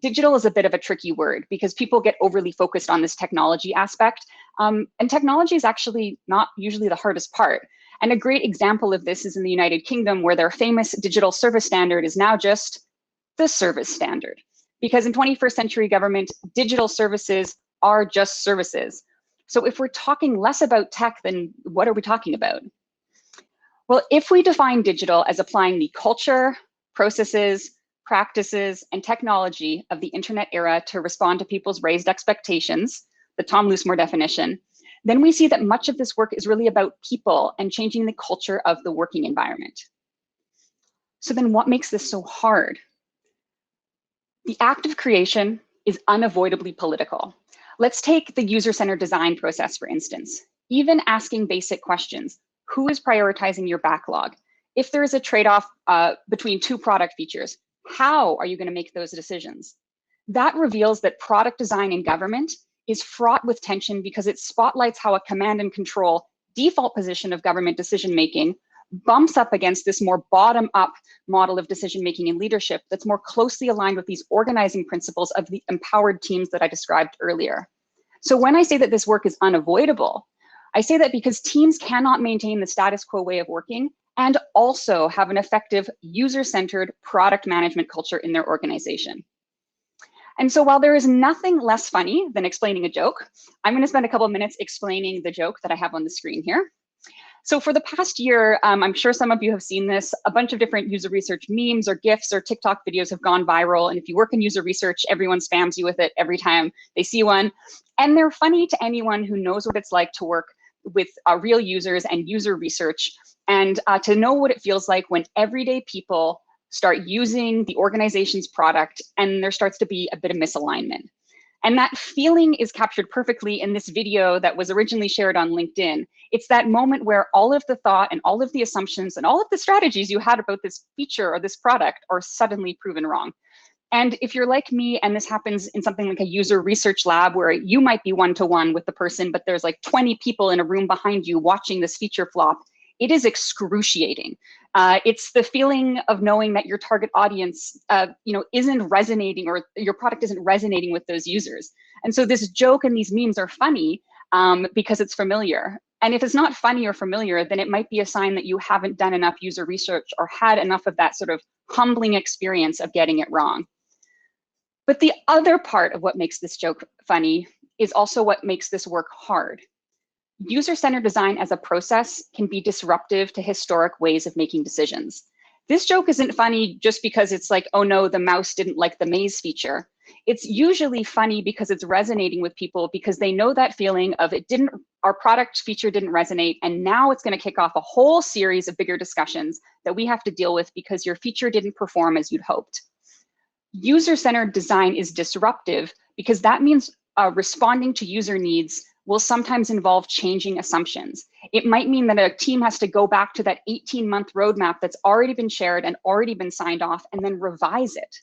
digital is a bit of a tricky word because people get overly focused on this technology aspect. And technology is actually not usually the hardest part. And a great example of this is in the United Kingdom, where their famous digital service standard is now just the service standard. Because in 21st century government, digital services are just services. So if we're talking less about tech, then what are we talking about? Well, if we define digital as applying the culture, processes, practices, and technology of the internet era to respond to people's raised expectations, the Tom Loosemore definition, then we see that much of this work is really about people and changing the culture of the working environment. So then what makes this so hard? The act of creation is unavoidably political. Let's take the user-centered design process, for instance. Even asking basic questions, who is prioritizing your backlog? If there is a trade-off between two product features, how are you going to make those decisions? That reveals that product design in government is fraught with tension because it spotlights how a command and control default position of government decision-making bumps up against this more bottom-up model of decision-making and leadership that's more closely aligned with these organizing principles of the empowered teams that I described earlier. So when I say that this work is unavoidable, I say that because teams cannot maintain the status quo way of working and also have an effective user-centered product management culture in their organization. And so while there is nothing less funny than explaining a joke, I'm going to spend a couple of minutes explaining the joke that I have on the screen here. So for the past year, I'm sure some of you have seen this, a bunch of different user research memes or GIFs or TikTok videos have gone viral. And if you work in user research, everyone spams you with it every time they see one. And they're funny to anyone who knows what it's like to work with real users and user research, and to know what it feels like when everyday people start using the organization's product and there starts to be a bit of misalignment. And that feeling is captured perfectly in this video that was originally shared on LinkedIn. It's that moment where all of the thought and all of the assumptions and all of the strategies you had about this feature or this product are suddenly proven wrong. And if you're like me and this happens in something like a user research lab where you might be one-to-one with the person, but there's like 20 people in a room behind you watching this feature flop, it is excruciating. It's the feeling of knowing that your target audience isn't resonating, or your product isn't resonating with those users. And so this joke and these memes are funny because it's familiar. And if it's not funny or familiar, then it might be a sign that you haven't done enough user research or had enough of that sort of humbling experience of getting it wrong. But the other part of what makes this joke funny is also what makes this work hard. User-centered design as a process can be disruptive to historic ways of making decisions. This joke isn't funny just because it's like, oh no, the mouse didn't like the maze feature. It's usually funny because it's resonating with people because they know that feeling of our product feature didn't resonate, and now it's going to kick off a whole series of bigger discussions that we have to deal with because your feature didn't perform as you'd hoped. User-centered design is disruptive because that means responding to user needs will sometimes involve changing assumptions. It might mean that a team has to go back to that 18-month roadmap that's already been shared and already been signed off and then revise it.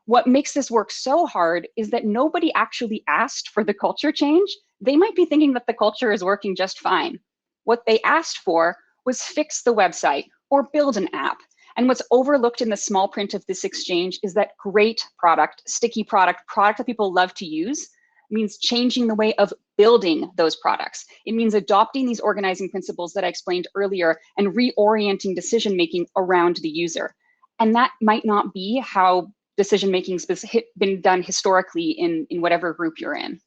What makes this work so hard is that nobody actually asked for the culture change. They might be thinking that the culture is working just fine. What they asked for was fix the website or build an app. And what's overlooked in the small print of this exchange is that great product, sticky product that people love to use, means changing the way of building those products. It means adopting these organizing principles that I explained earlier and reorienting decision-making around the user. And that might not be how decision-making has been done historically in whatever group you're in.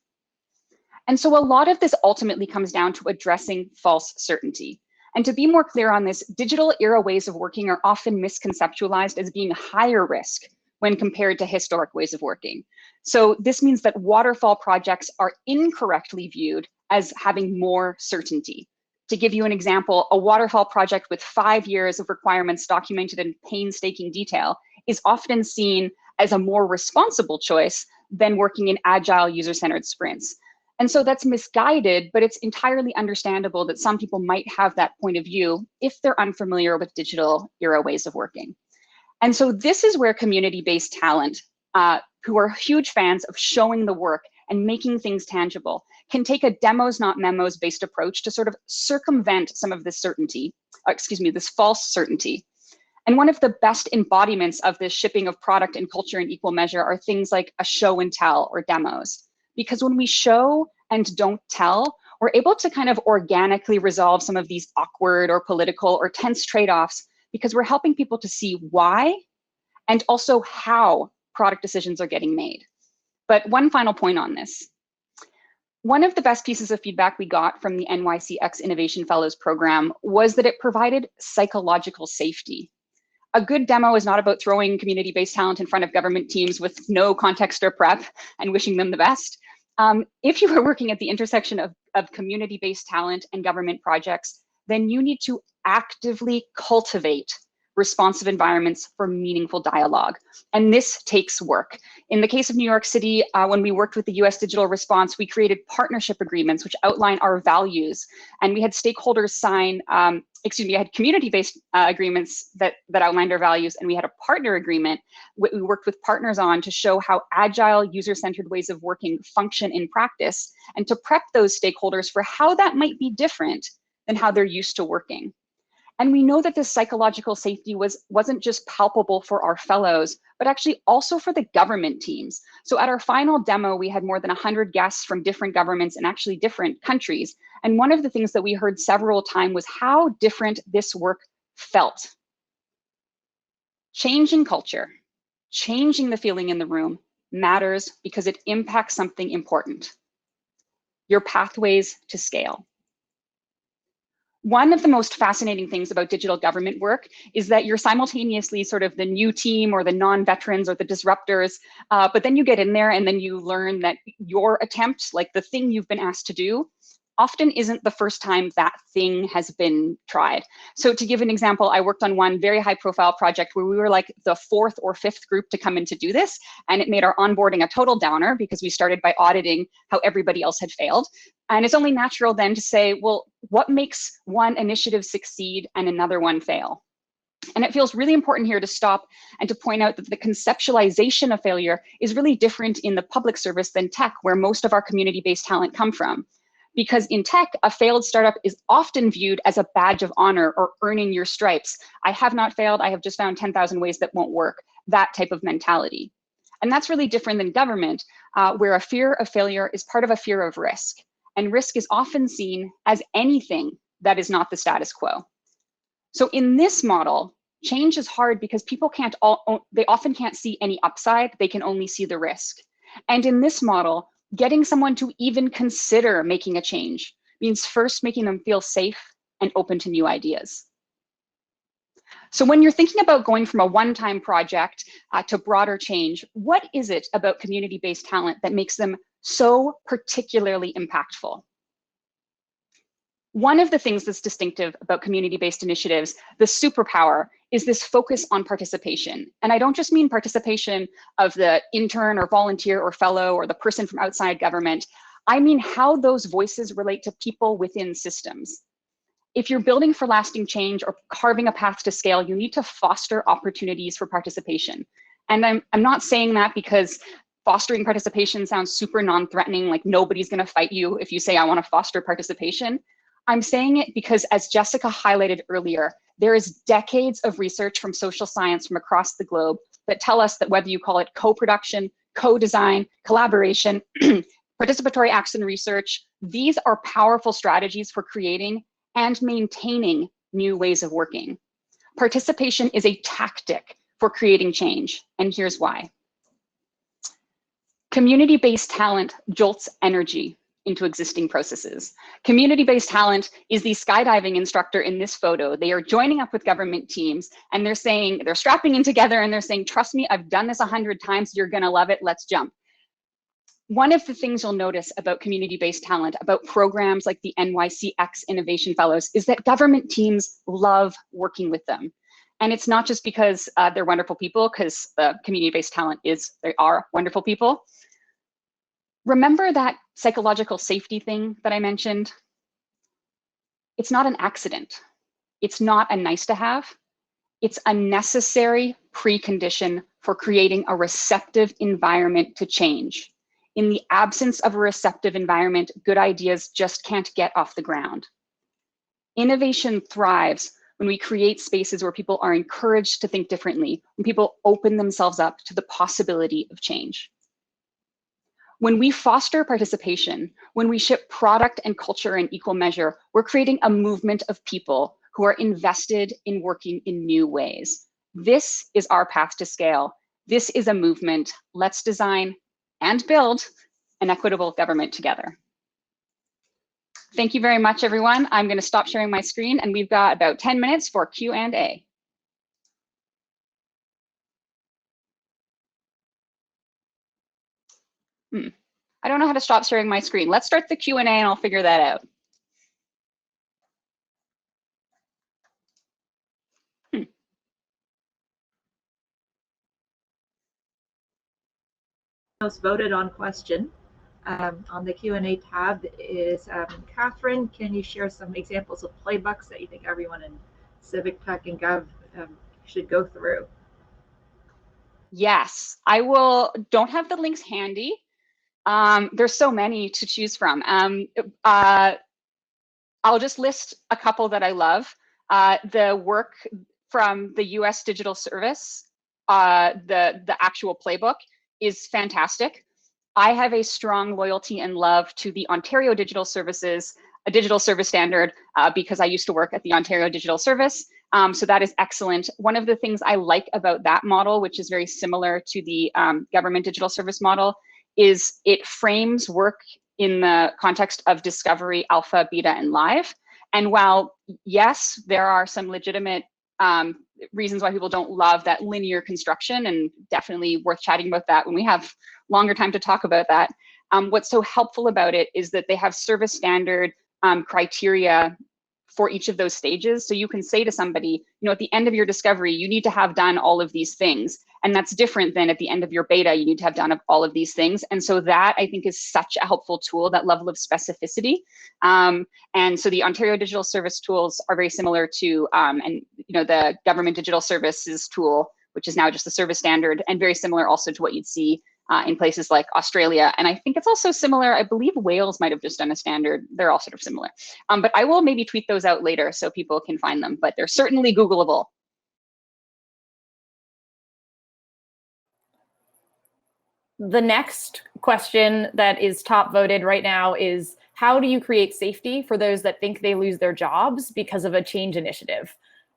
And so a lot of this ultimately comes down to addressing false certainty. And to be more clear on this, digital era ways of working are often misconceptualized as being higher risk when compared to historic ways of working. So this means that waterfall projects are incorrectly viewed as having more certainty. To give you an example, a waterfall project with 5 years of requirements documented in painstaking detail is often seen as a more responsible choice than working in agile user-centered sprints. And so that's misguided, but it's entirely understandable that some people might have that point of view if they're unfamiliar with digital era ways of working. And so this is where community-based talent, who are huge fans of showing the work and making things tangible, can take a demos not memos based approach to sort of circumvent some of this certainty, this false certainty. And one of the best embodiments of this shipping of product and culture in equal measure are things like a show and tell or demos. Because when we show and don't tell, we're able to kind of organically resolve some of these awkward or political or tense trade-offs because we're helping people to see why and also how product decisions are getting made. But one final point on this. One of the best pieces of feedback we got from the NYCX Innovation Fellows program was that it provided psychological safety. A good demo is not about throwing community-based talent in front of government teams with no context or prep and wishing them the best. If you are working at the intersection of community-based talent and government projects, then you need to actively cultivate responsive environments for meaningful dialogue. And this takes work. In the case of New York City, when we worked with the US Digital Response, we created partnership agreements which outline our values. And we had stakeholders sign, we had community-based agreements that outlined our values, and we had a partner agreement we worked with partners on to show how agile, user-centered ways of working function in practice, and to prep those stakeholders for how that might be different than how they're used to working. And we know that this psychological safety wasn't just palpable for our fellows, but actually also for the government teams. So at our final demo, we had more than 100 guests from different governments and actually different countries. And one of the things that we heard several times was how different this work felt. Changing culture, changing the feeling in the room matters because it impacts something important: your pathways to scale. One of the most fascinating things about digital government work is that you're simultaneously sort of the new team or the non-veterans or the disruptors, but then you get in there and then you learn that your attempt, like the thing you've been asked to do, often isn't the first time that thing has been tried. So to give an example, I worked on one very high profile project where we were like the 4th or 5th group to come in to do this. And it made our onboarding a total downer because we started by auditing how everybody else had failed. And it's only natural then to say, well, what makes one initiative succeed and another one fail? And it feels really important here to stop and to point out that the conceptualization of failure is really different in the public service than tech, where most of our community-based talent come from. Because in tech, a failed startup is often viewed as a badge of honor or earning your stripes. I have not failed, I have just found 10,000 ways that won't work, that type of mentality. And that's really different than government, where a fear of failure is part of a fear of risk. And risk is often seen as anything that is not the status quo. So in this model, change is hard because people they often can't see any upside, they can only see the risk. And in this model, getting someone to even consider making a change means first making them feel safe and open to new ideas. So when you're thinking about going from a one-time project to broader change, what is it about community-based talent that makes them so particularly impactful? One of the things that's distinctive about community-based initiatives, the superpower, is this focus on participation. And I don't just mean participation of the intern or volunteer or fellow or the person from outside government. I mean how those voices relate to people within systems. If you're building for lasting change or carving a path to scale, you need to foster opportunities for participation. And I'm not saying that because fostering participation sounds super non-threatening, like nobody's gonna fight you if you say, I wanna foster participation. I'm saying it because, as Jessica highlighted earlier, there is decades of research from social science from across the globe that tell us that whether you call it co-production, co-design, collaboration, participatory action research, these are powerful strategies for creating and maintaining new ways of working. Participation is a tactic for creating change, and here's why. Community-based talent jolts energy into existing processes. Community-based talent is the skydiving instructor in this photo. They are joining up with government teams and they're saying, they're strapping in together and they're saying, trust me, I've done this 100 times, you're gonna love it, let's jump. One of the things you'll notice about community-based talent, about programs like the NYCX Innovation Fellows, is that government teams love working with them. And it's not just because they're wonderful people, because community-based talent they are wonderful people. Remember that psychological safety thing that I mentioned? It's not an accident. It's not a nice to have. It's a necessary precondition for creating a receptive environment to change. In the absence of a receptive environment, good ideas just can't get off the ground. Innovation thrives when we create spaces where people are encouraged to think differently, when people open themselves up to the possibility of change. When we foster participation, when we ship product and culture in equal measure, we're creating a movement of people who are invested in working in new ways. This is our path to scale. This is a movement. Let's design and build an equitable government together. Thank you very much, everyone. I'm going to stop sharing my screen, and we've got about 10 minutes for Q&A. I don't know how to stop sharing my screen. Let's start the Q&A and I'll figure that out. Most voted on question on the Q&A tab is Catherine, can you share some examples of playbooks that you think everyone in civic tech and gov should go through? Yes, I will. Don't have the links handy. There's so many to choose from. I'll just list a couple that I love. The work from the US Digital Service, the actual playbook is fantastic. I have a strong loyalty and love to the Ontario Digital Services, a digital service standard, because I used to work at the Ontario Digital Service. So that is excellent. One of the things I like about that model, which is very similar to the government digital service model, is it frames work in the context of discovery, alpha, beta, and live. And while, yes, there are some legitimate reasons why people don't love that linear construction, and definitely worth chatting about that when we have longer time to talk about that. What's so helpful about it is that they have service standard criteria for each of those stages. So you can say to somebody, you know, at the end of your discovery, you need to have done all of these things. And that's different than at the end of your beta, you need to have done all of these things. And so that, I think, is such a helpful tool, that level of specificity. And so the Ontario Digital Service tools are very similar to, and you know, the Government Digital Services tool, which is now just the service standard, and very similar also to what you'd see in places like Australia. And I think it's also similar, I believe Wales might have just done a standard. They're all sort of similar. But I will maybe tweet those out later so people can find them, but they're certainly Googleable. The next question that is top voted right now is, how do you create safety for those that think they lose their jobs because of a change initiative?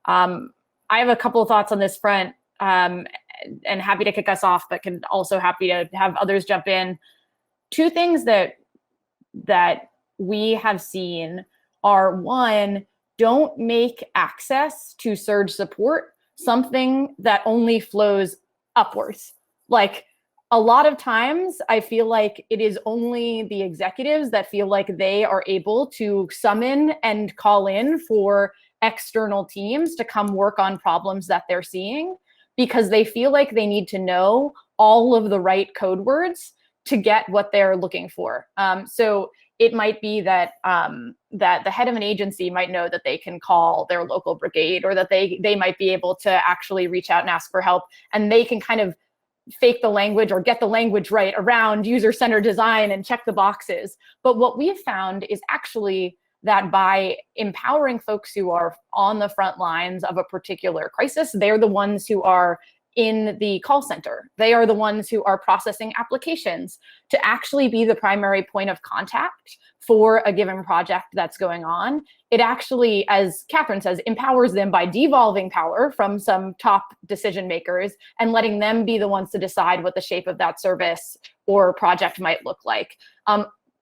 I have a couple of thoughts on this front, and happy to kick us off, but can also happy to have others jump in. Two things that we have seen are, one, don't make access to surge support something that only flows upwards. Like, a lot of times I feel like it is only the executives that feel like they are able to summon and call in for external teams to come work on problems that they're seeing, because they feel like they need to know all of the right code words to get what they're looking for. So it might be that that the head of an agency might know that they can call their local brigade, or that they might be able to actually reach out and ask for help, and they can kind of fake the language or get the language right around user-centered design and check the boxes. But what we've found is actually that by empowering folks who are on the front lines of a particular crisis, they're the ones who are in the call center. They are the ones who are processing applications to actually be the primary point of contact for a given project that's going on. It actually, as Catherine says, empowers them by devolving power from some top decision makers and letting them be the ones to decide what the shape of that service or project might look like.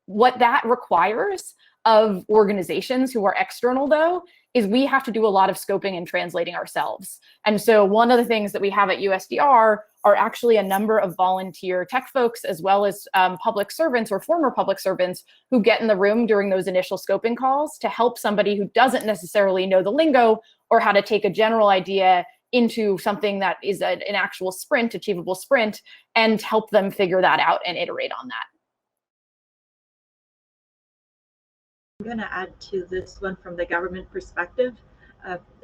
What that requires of organizations who are external, though, is we have to do a lot of scoping and translating ourselves. And so one of the things that we have at USDR are actually a number of volunteer tech folks, as well as public servants or former public servants, who get in the room during those initial scoping calls to help somebody who doesn't necessarily know the lingo or how to take a general idea into something that is an actual sprint, achievable sprint, and help them figure that out and iterate on that. I'm going to add to this one from the government perspective.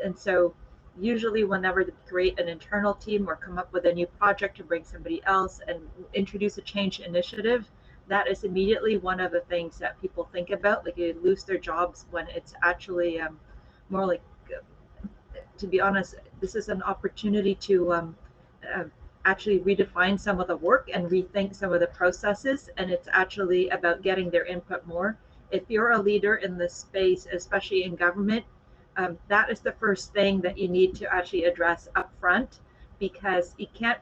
And so usually whenever they create an internal team or come up with a new project to bring somebody else and introduce a change initiative, that is immediately one of the things that people think about. Like, they lose their jobs, when it's actually more like, to be honest, this is an opportunity to actually redefine some of the work and rethink some of the processes, and it's actually about getting their input more. If you're a leader in this space, especially in government, that is the first thing that you need to actually address up front, because you can't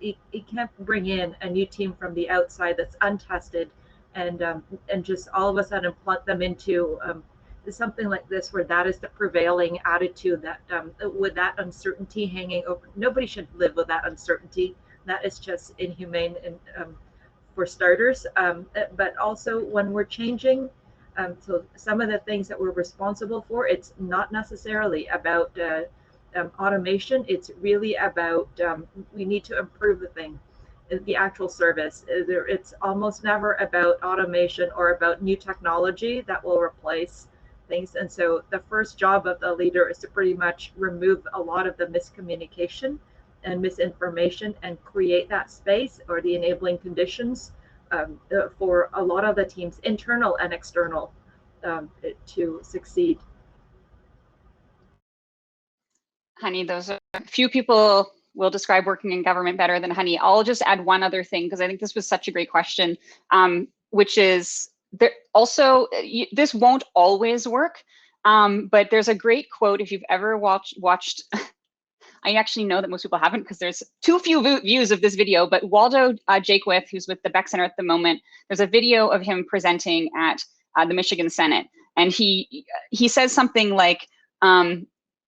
you can't bring in a new team from the outside that's untested and just all of a sudden plug them into something like this, where that is the prevailing attitude, that with that uncertainty hanging over. Nobody should live with that uncertainty. That is just inhumane, and for starters, but also when we're changing, so some of the things that we're responsible for, it's not necessarily about automation. It's really about we need to improve the actual service. It's almost never about automation or about new technology that will replace things. And so the first job of the leader is to pretty much remove a lot of the miscommunication and misinformation and create that space or the enabling conditions for a lot of the teams, internal and external, to succeed. Honey, those are few people will describe working in government better than Honey. I'll just add one other thing, because I think this was such a great question, which is there also, this won't always work, but there's a great quote. If you've ever watched I actually know that most people haven't, because there's too few views of this video, but Waldo Jaquith, who's with the Beck Center at the moment, there's a video of him presenting at the Michigan Senate. And he says something like,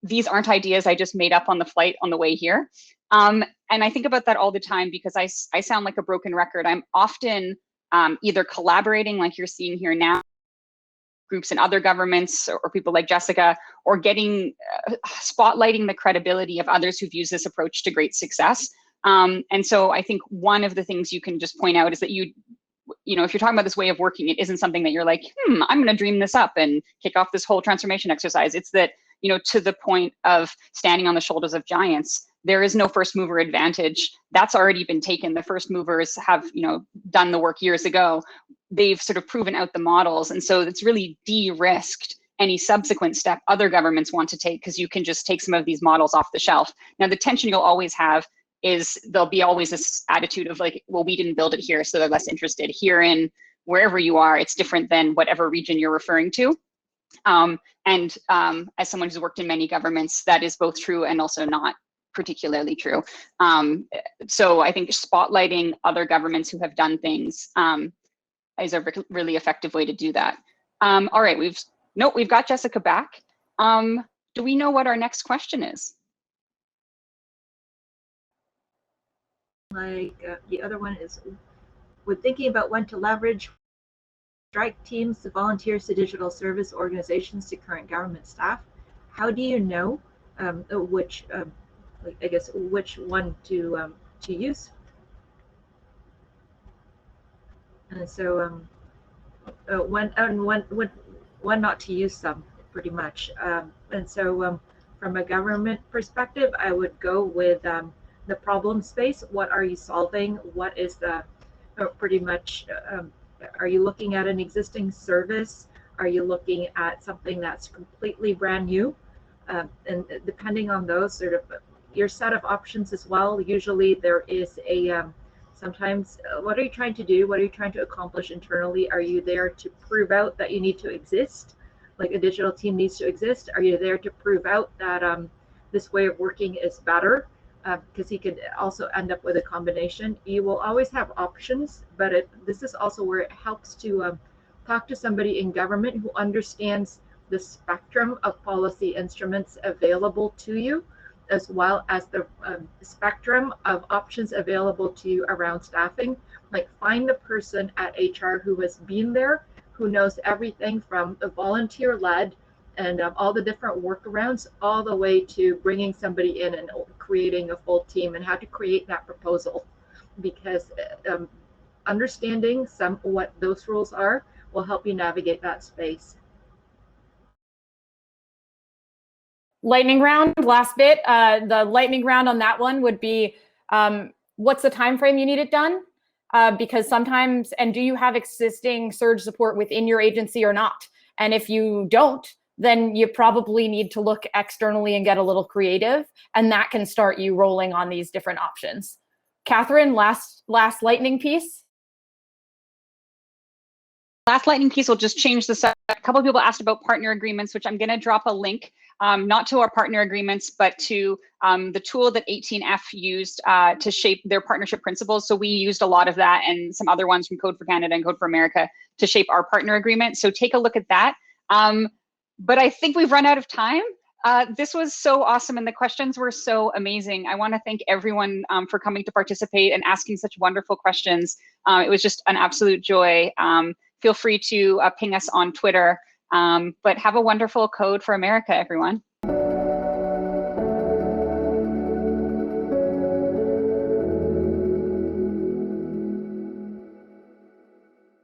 these aren't ideas I just made up on the flight on the way here. And I think about that all the time, because I sound like a broken record. I'm often either collaborating, like you're seeing here now, groups in other governments, or people like Jessica, or getting spotlighting the credibility of others who've used this approach to great success. And so I think one of the things you can just point out is that you know, if you're talking about this way of working, it isn't something that you're like, I'm going to dream this up and kick off this whole transformation exercise. It's that, you know, to the point of standing on the shoulders of giants, there is no first mover advantage. That's already been taken. The first movers have, you know, done the work years ago. They've sort of proven out the models. And so it's really de-risked any subsequent step other governments want to take, because you can just take some of these models off the shelf. Now, the tension you'll always have is there'll be always this attitude of like, well, we didn't build it here, so they're less interested. Here in wherever you are, it's different than whatever region you're referring to. As someone who's worked in many governments, that is both true and also not particularly true. So I think spotlighting other governments who have done things is a really effective way to do that. All right, we've got Jessica back. Do we know what our next question is? Like the other one is, we're thinking about when to leverage strike teams to volunteers to digital service organizations to current government staff. How do you know which, I guess, which one to use? And so when not to use some, pretty much. And so from a government perspective, I would go with the problem space. What are you solving? What is the pretty much, are you looking at an existing service? Are you looking at something that's completely brand new? And depending on those, sort of your set of options as well, usually there is a, sometimes, what are you trying to do? What are you trying to accomplish internally? Are you there to prove out that you need to exist? Like a digital team needs to exist? Are you there to prove out that this way of working is better? Because you could also end up with a combination. You will always have options, but this is also where it helps to talk to somebody in government who understands the spectrum of policy instruments available to you, as well as the spectrum of options available to you around staffing. Like, find the person at HR who has been there, who knows everything from the volunteer-led and all the different workarounds, all the way to bringing somebody in and creating a full team, and how to create that proposal. Because understanding what those rules are will help you navigate that space. Lightning round, last bit. The lightning round on that one would be, what's the time frame you need it done? Because sometimes, and do you have existing surge support within your agency or not? And if you don't, then you probably need to look externally and get a little creative, and that can start you rolling on these different options. Catherine, last lightning piece. Last lightning piece will just change the subject. A couple of people asked about partner agreements, which I'm going to drop a link, not to our partner agreements, but to the tool that 18F used to shape their partnership principles. So we used a lot of that and some other ones from Code for Canada and Code for America to shape our partner agreement. So take a look at that. But I think we've run out of time. This was so awesome and the questions were so amazing. I want to thank everyone for coming to participate and asking such wonderful questions. It was just an absolute joy. Feel free to ping us on Twitter, but have a wonderful Code for America, everyone.